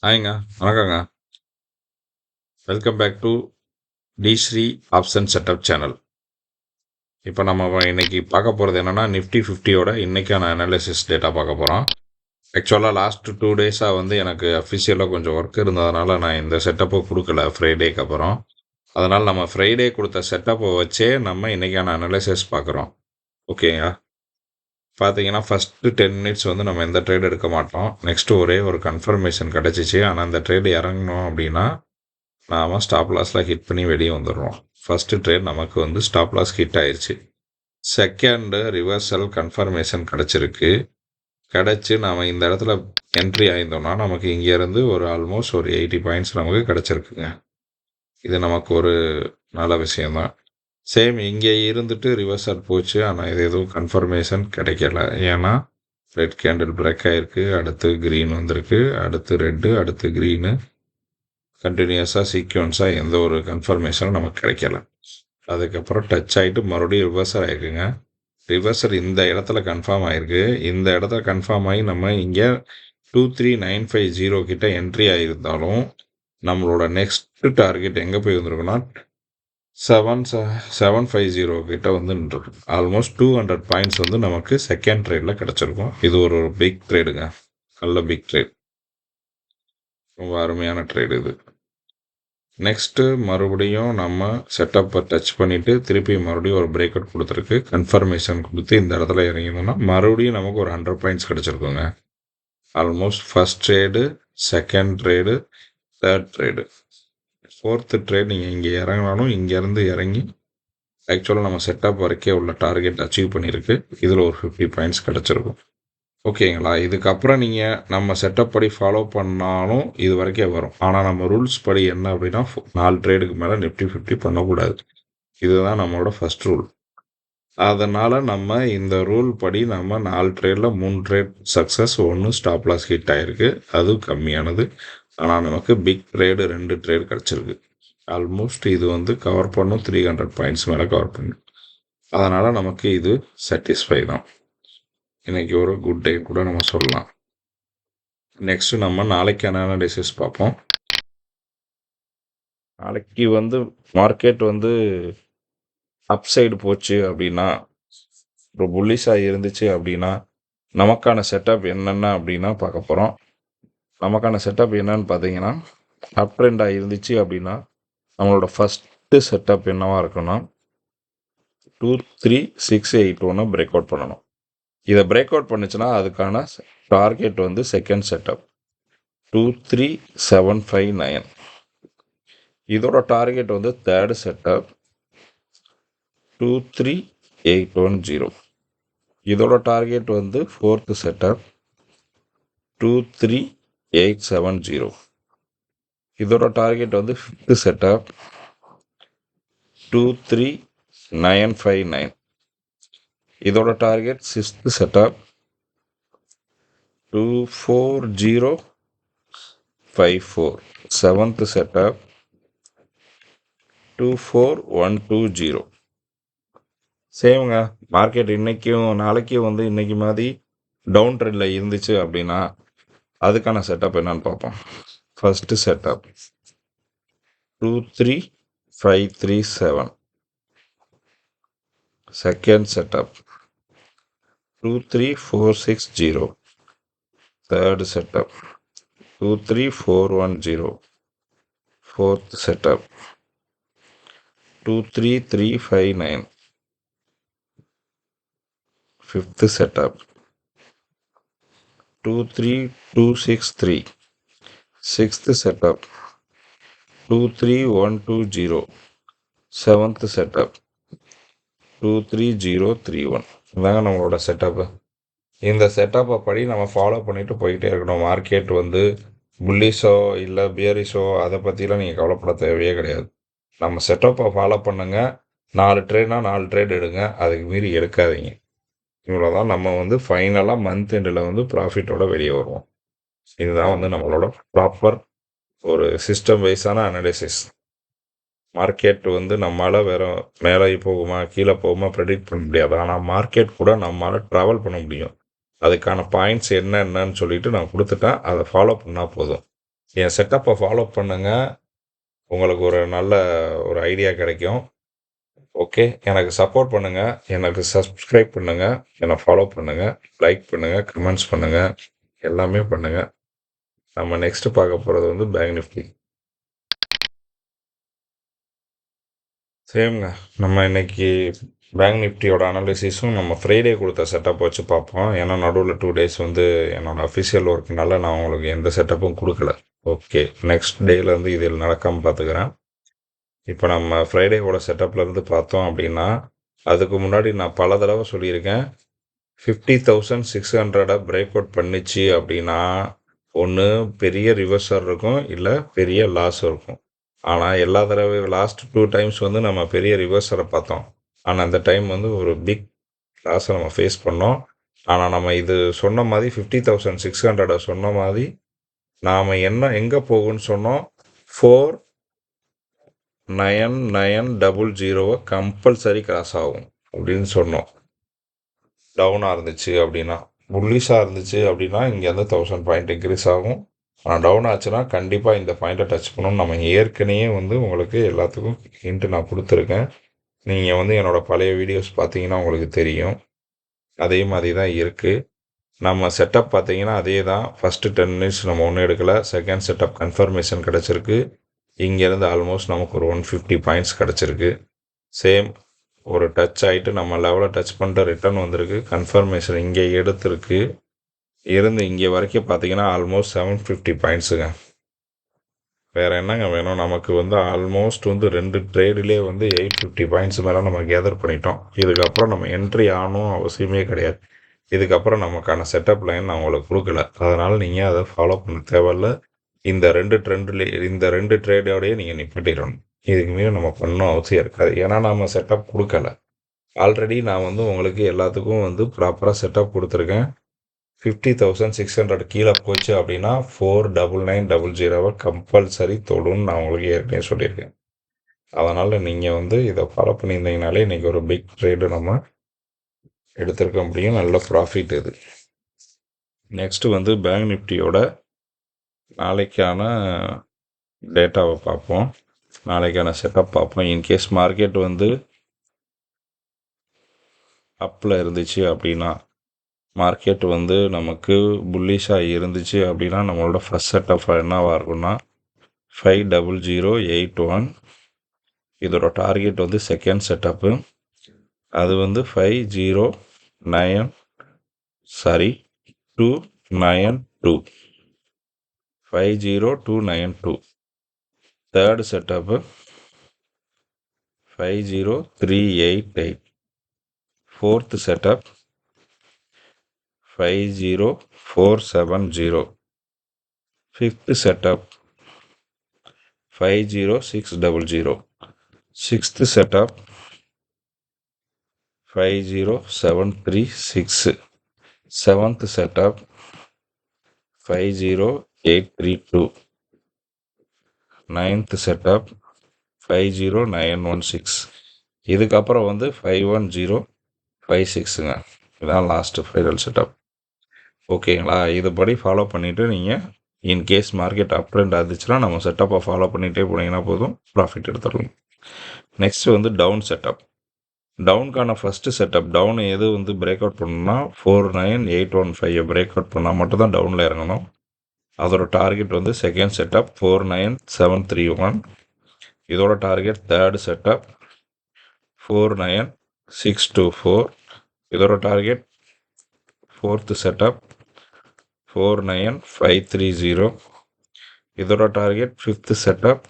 ஹாய்ங்க. வணக்கங்க. Welcome back to டிஸ்ரீ option setup channel. இப்போ நம்ம இன்னைக்கு பார்க்க போகிறது என்னன்னா நிஃப்டி 50யோட இன்னைக்கான அனாலிசிஸ் டேட்டா பார்க்க போகிறோம். ஆக்சுவலாக லாஸ்ட் 2 டேஸாக வந்து எனக்கு அஃபிஷியலாக கொஞ்சம் ஒர்க் இருந்ததுனால நான் இந்த செட்டப்பை கொடுக்கல ஃப்ரைடேக்கு அப்புறம். அதனால் நம்ம ஃப்ரைடே கொடுத்த செட்டப்பை வச்சே நம்ம இன்னைக்கான அனாலிசிஸ் பார்க்குறோம். ஓகேங்க. பார்த்தீங்கன்னா ஃபஸ்ட்டு 10 மினிட்ஸ் வந்து நம்ம எந்த ட்ரேட் எடுக்க மாட்டோம். நெக்ஸ்ட்டு ஒரே ஒரு கன்ஃபர்மேஷன் கிடச்சிச்சு. ஆனால் அந்த ட்ரேடு இறங்கணும் அப்படின்னா நாம் ஸ்டாப் லாஸில் ஹிட் பண்ணி வெளியே வந்துடுறோம். ஃபஸ்ட்டு ட்ரேட் நமக்கு வந்து ஸ்டாப் லாஸ் ஹிட் ஆயிடுச்சு. செகண்டு ரிவர்சல் கன்ஃபர்மேஷன் கிடச்சிருக்கு. கிடச்சி நாம் இந்த இடத்துல என்ட்ரி ஆயிருந்தோம்னா நமக்கு இங்கேருந்து ஒரு ஆல்மோஸ்ட் ஒரு 80 பாயிண்ட்ஸ் நமக்கு கிடச்சிருக்குங்க. இது நமக்கு ஒரு நல்ல விஷயந்தான். சேம் இங்கே இருந்துட்டு ரிவர்சல் போச்சு. ஆனால் இது எதுவும் கன்ஃபர்மேஷன் கிடைக்கல. ஏன்னா ரெட் கேண்டில் பிரேக் ஆகிருக்கு, அடுத்து க்ரீன் வந்திருக்கு, அடுத்து ரெட்டு, அடுத்து க்ரீனு, கண்டினியூஸாக சீக்வன்ஸாக எந்த ஒரு கன்ஃபர்மேஷனும் நமக்கு கிடைக்கல. அதுக்கப்புறம் டச் ஆகிட்டு மறுபடியும் ரிவர்சல் ஆகிருக்குங்க. ரிவர்சல் இந்த இடத்துல கன்ஃபார்ம் ஆகிருக்கு. இந்த இடத்துல கன்ஃபார்ம் ஆகி நம்ம இங்கே 23950 கிட்ட என்ட்ரி ஆகியிருந்தாலும் நம்மளோட நெக்ஸ்ட் டார்கெட் எங்கே போய் வந்திருக்குன்னா 750 கிட்ட வந்து நின்றுருக்கு. ஆல்மோஸ்ட் 200 பாயிண்ட்ஸ் வந்து நமக்கு செகண்ட் ட்ரேடில் கிடச்சிருக்கும். இது ஒரு பிக் ட்ரேடுங்க. நல்ல பிக் ட்ரேட். ரொம்ப அருமையான ட்ரேடு இது. நெக்ஸ்ட்டு மறுபடியும் நம்ம செட்டப்பை டச் பண்ணிவிட்டு திருப்பி மறுபடியும் ஒரு பிரேக் அவுட் கொடுத்துருக்கு. கன்ஃபர்மேஷன் கொடுத்து இந்த இடத்துல இறங்கியிருந்தோம்னா மறுபடியும் நமக்கு ஒரு 100 பாயிண்ட்ஸ் கிடச்சிருக்குங்க. Almost first trade, second trade, third trade, fourth trade நீங்கள் இங்கே இறங்கினாலும் இங்கேருந்து இறங்கி ஆக்சுவலாக நம்ம செட்டப் வரைக்கும் உள்ள டார்கெட் அச்சீவ் பண்ணியிருக்கு. இதில் ஒரு 50 பாயிண்ட்ஸ் கிடச்சிருக்கும். ஓகேங்களா. இதுக்கப்புறம் நீங்கள் நம்ம செட்டப் படி ஃபாலோ பண்ணாலும் இது வரைக்கும் வரும். ஆனால் நம்ம ரூல்ஸ் படி என்ன அப்படின்னா 4 ட்ரேடுக்கு மேலே நிஃப்டி 50 பண்ணக்கூடாது. இதுதான் நம்மளோட ஃபஸ்ட் ரூல். அதனால் நம்ம இந்த ரூல் படி நம்ம 4 ட்ரேடில் 3 trade success, 1 stop loss hit ஆகிருக்கு. அதுவும் கம்மியானது. ஆனால் நமக்கு பிக் ட்ரேடு 2 ட்ரேடு கிடச்சிருக்கு. ஆல்மோஸ்ட் இது வந்து கவர் பண்ணும் 300 பாயிண்ட்ஸ் மேலே கவர் பண்ணும். அதனால் நமக்கு இது சாட்டிஸ்ஃபை தான். இன்றைக்கி ஒரு குட் டே கூட நம்ம சொல்லலாம். நெக்ஸ்ட்டு நம்ம நாளைக்கான அனாலிசிஸ் பார்ப்போம். நாளைக்கு வந்து மார்க்கெட் வந்து அப்சைடு போச்சு அப்படின்னா, ஒரு புல்லிஷாக இருந்துச்சு அப்படின்னா நமக்கான செட்டப் என்னென்ன அப்படின்னா பார்க்க போகிறோம். நமக்கான செட்டப் என்னன்னு பார்த்தீங்கன்னா, அப் ட்ரெண்டாக இருந்துச்சு அப்படின்னா நம்மளோட ஃபஸ்ட்டு செட்டப் என்னவாக இருக்குன்னா 23681 பிரேக் அவுட் பண்ணணும். இதை பிரேக் அவுட் பண்ணுச்சுன்னா அதுக்கான டார்கெட் வந்து செகண்ட் செட்டப் 23759. இதோட டார்கெட் வந்து தேர்டு செட்டப் 23810. இதோட டார்கெட் வந்து ஃபோர்த்து செட்டப் 23870. இதோட டார்கெட் வந்து ஃபிஃப்த்து செட்டப் 23959. இதோட target sixth setup 24054. Seventh setup 24120. சேமுங்க. மார்க்கெட் இன்றைக்கும் நாளைக்கும் வந்து இன்றைக்கி மாதிரி டவுன் ட்ரெண்டில் இருந்துச்சு அப்படின்னா அதுக்கான செட்டப் என்னன்னு பார்ப்போம். First setup 23537. Second setup 23460. Third setup 23410. Fourth setup 23359. Fifth setup 23263. Sixth setup 23120. Seventh setup 23031. இதாங்க நம்மளோட செட்டப்பு. இந்த செட்டப்பை படி நம்ம ஃபாலோ பண்ணிவிட்டு போய்கிட்டே இருக்கணும். மார்க்கெட் வந்து புல்லிஷோ இல்லை பியரிஷோ அதை பற்றிலாம் நீங்கள் கவலைப்பட தேவையே கிடையாது. நம்ம செட்டப்பை ஃபாலோ பண்ணுங்கள். 4 ட்ரேட்னா 4 ட்ரேட் எடுங்க. அதுக்கு மீறி எடுக்காதீங்க. இவ்வளோதான். நம்ம வந்து ஃபைனலாக மந்த் எண்டில் வந்து ப்ராஃபிட்டோட வெளியே வருவோம். இதுதான் வந்து நம்மளோட ப்ராப்பர் ஒரு சிஸ்டம் வைஸான அனாலிசிஸ். மார்க்கெட் வந்து நம்மளால் வேறு மேலே போகுமா கீழே போகுமா ப்ரெடிக்ட் பண்ண முடியாது. ஆனால் மார்க்கெட் கூட நம்மளால் ட்ராவல் பண்ண முடியும். அதுக்கான பாயிண்ட்ஸ் என்னென்னு சொல்லிட்டு நான் கொடுத்துட்டேன். அதை ஃபாலோ பண்ணால் போதும். என் செட்டப்பை ஃபாலோ பண்ணுங்க. உங்களுக்கு ஒரு நல்ல ஒரு ஐடியா கிடைக்கும். ஓகே. எனக்கு சப்போர்ட் பண்ணுங்க. எனக்கு சப்ஸ்கிரைப் பண்ணுங்க. என்னை ஃபாலோ பண்ணுங்க. லைக் பண்ணுங்க. கமெண்ட்ஸ் பண்ணுங்க. எல்லாமே பண்ணுங்க. நம்ம நெக்ஸ்ட் பார்க்க போகிறது வந்து பேங்க் நிஃப்டி. சேம்ங்க. நம்ம இன்னைக்கு பேங்க் நிஃப்டியோட அனாலிசிஸும் நம்ம ஃப்ரைடே கொடுத்த செட்டப் வச்சு பார்ப்போம். ஏன்னா நடுவில் 2 டேஸ் வந்து என்னோட அஃபிஷியல் ஒர்க்னால நான் உங்களுக்கு எந்த செட்டப்பும் கொடுக்கல. ஓகே. நெக்ஸ்ட் டேலேருந்து இதில் நடக்காமல் பார்த்துக்கிறேன். இப்போ நம்ம ஃப்ரைடேவோட செட்டப்லேருந்து பார்த்தோம் அப்படின்னா, அதுக்கு முன்னாடி நான் பல தடவை சொல்லியிருக்கேன். 50,600 பிரேக் அவுட் பண்ணிச்சு அப்படின்னா, ஒன்று பெரிய ரிவர்சல் இருக்கும், இல்லை பெரிய லாஸ் இருக்கும். ஆனால் எல்லா தடவை லாஸ்ட் 2 டைம்ஸ் வந்து நம்ம பெரிய ரிவர்சலை பார்த்தோம். ஆனால் அந்த டைம் வந்து ஒரு பிக் லாஸை நம்ம ஃபேஸ் பண்ணோம். ஆனால் நம்ம இது சொன்ன மாதிரி 50,600 சொன்ன மாதிரி நாம் எங்கே போகும்னு சொன்னோம். 4,990 கம்பல்சரி கிராஸ் ஆகும் அப்படின்னு சொன்னோம். டவுனாக இருந்துச்சு அப்படின்னா, புல்லிஷாக இருந்துச்சு அப்படின்னா இங்கேருந்து 1000 பாயிண்ட் இன்க்ரீஸ் ஆகும். ஆனால் டவுன் ஆச்சுன்னா கண்டிப்பாக இந்த பாயிண்ட்டை டச் பண்ணணும். நம்ம ஏற்கனவே வந்து உங்களுக்கு எல்லாத்துக்கும் ஹிண்ட்டு நான் கொடுத்துருக்கேன். நீங்கள் வந்து என்னோடய பழைய வீடியோஸ் பார்த்தீங்கன்னா உங்களுக்கு தெரியும். அதே மாதிரி தான் இருக்குது. நம்ம செட்டப் பார்த்தீங்கன்னா அதே தான். ஃபஸ்ட்டு 10 மினிட்ஸ் நம்ம ஒன்றும் எடுக்கலை. செகண்ட் செட்டப் கன்ஃபர்மேஷன் கிடச்சிருக்கு. இங்கேருந்து ஆல்மோஸ்ட் நமக்கு ஒரு 150 பாயிண்ட்ஸ் கிடச்சிருக்கு. சேம் ஒரு டச் ஆகிட்டு நம்ம லெவலை டச் பண்ணிட்டு ரிட்டர்ன் வந்திருக்கு. கன்ஃபர்மேஷன் இங்கே எடுத்திருக்கு. இருந்து இங்கே வரைக்கும் பார்த்தீங்கன்னா ஆல்மோஸ்ட் 750 பாயிண்ட்ஸுங்க. வேறு என்னங்க வேணும்? நமக்கு வந்து ஆல்மோஸ்ட் வந்து 2 ட்ரேடிலே வந்து 850 பாயிண்ட்ஸ் மேலே நம்ம கேதர் பண்ணிட்டோம். இதுக்கப்புறம் நம்ம என்ட்ரி ஆகணும் அவசியமே கிடையாது. இதுக்கப்புறம் நமக்கான செட்டப் லைன் நான் உங்களுக்கு கொடுக்கல. அதனால் நீங்கள் அதை ஃபாலோ பண்ண தேவையில்ல. இந்த 2 ட்ரேடோடையே நீங்கள் நிப்பாட்டிடணும். இதுக்கு மீறி நம்ம பண்ணணும் அவசியம் இருக்காது. ஏன்னா நம்ம செட்டப் கொடுக்கல. ஆல்ரெடி நான் வந்து உங்களுக்கு எல்லாத்துக்கும் வந்து ப்ராப்பராக செட்டப் கொடுத்துருக்கேன். 50,600 கீழே போச்சு அப்படின்னா 4,9900 கம்பல்சரி தொடுன்னு நான் உங்களுக்கு ஏற்கனவே சொல்லியிருக்கேன். அதனால் நீங்கள் வந்து இதை ஃபாலோ பண்ணியிருந்தீங்கனாலே இன்றைக்கி ஒரு பிக் ட்ரேடு நம்ம எடுத்திருக்க முடியும். நல்ல ப்ராஃபிட் இது. நெக்ஸ்ட்டு வந்து பேங்க் நிஃப்டியோட நாளைக்கான டேட்டாவை பார்ப்போம். நாளைக்கான செட்டப் பார்ப்போம். இன்கேஸ் மார்க்கெட் வந்து அப்பில் இருந்துச்சு அப்படின்னா, மார்க்கெட் வந்து நமக்கு புல்லிஷாக இருந்துச்சு அப்படின்னா நம்மளோட ஃபஸ்ட் செட்டப் என்னவாக இருக்குன்னா 5,00,81. இதோட டார்கெட் வந்து செகண்ட் செட்டப்பு. அது வந்து 292. 50292. Third setup 50388. Fourth setup 50470. Fifth setup 50600. Sixth setup 50736. Seventh setup 50832. Ninth setup 50916. இதுக்கப்புறம் வந்து 51056ங்க. இதுதான் லாஸ்ட்டு ஃபைனல் செட்டப். ஓகேங்களா? இதுபடி ஃபாலோ பண்ணிவிட்டு நீங்கள் இன்கேஸ் மார்க்கெட் அப் ட்ரெண்ட் ஆச்சுன்னா நம்ம செட்டப்பை ஃபாலோ பண்ணிகிட்டே போனீங்கன்னா போதும், ப்ராஃபிட் எடுத்துடலாம். நெக்ஸ்ட் வந்து டவுன் செட்டப். டவுனுக்கான ஃபஸ்ட்டு செட்டப் டவுன் எது வந்து பிரேக் அவுட் பண்ணணும்னா 49815 பிரேக் அவுட் பண்ணால் மட்டும் தான் டவுனில் இறங்கணும். அதோட டார்கெட் வந்து செகண்ட் செட்டப் 49731. இதோட டார்கெட் தேர்டு செட்டப் 49624. இதோட டார்கெட் ஃபோர்த்து செட்டப் 49530. இதோட target fifth setup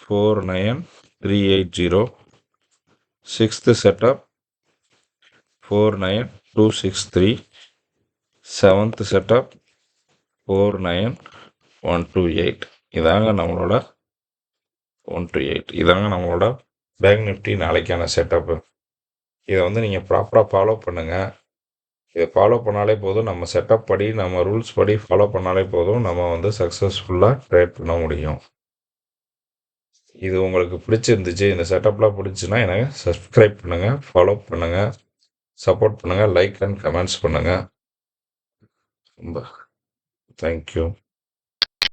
49380. Sixth setup 49263. Seventh setup 49128. இதாங்க நம்மளோட 128. இதாங்க நம்மளோட பேங்க் நிஃப்டி நாளைக்கான செட்டப்பு. இதை வந்து நீங்கள் ப்ராப்பராக ஃபாலோ பண்ணுங்கள். இதை ஃபாலோ பண்ணாலே போதும். நம்ம செட்டப் படி நம்ம ரூல்ஸ் படி ஃபாலோ பண்ணாலே போதும். நம்ம வந்து சக்ஸஸ்ஃபுல்லாக ட்ரேட் பண்ண முடியும். இது உங்களுக்கு பிடிச்சிருந்துச்சு, இந்த செட்டப்லாம் பிடிச்சுன்னா எனக்கு சப்ஸ்கிரைப் பண்ணுங்கள், ஃபாலோ பண்ணுங்கள், சப்போர்ட் பண்ணுங்கள், லைக் அண்ட் கமெண்ட்ஸ் பண்ணுங்கள். ரொம்ப தேங்க்யூ.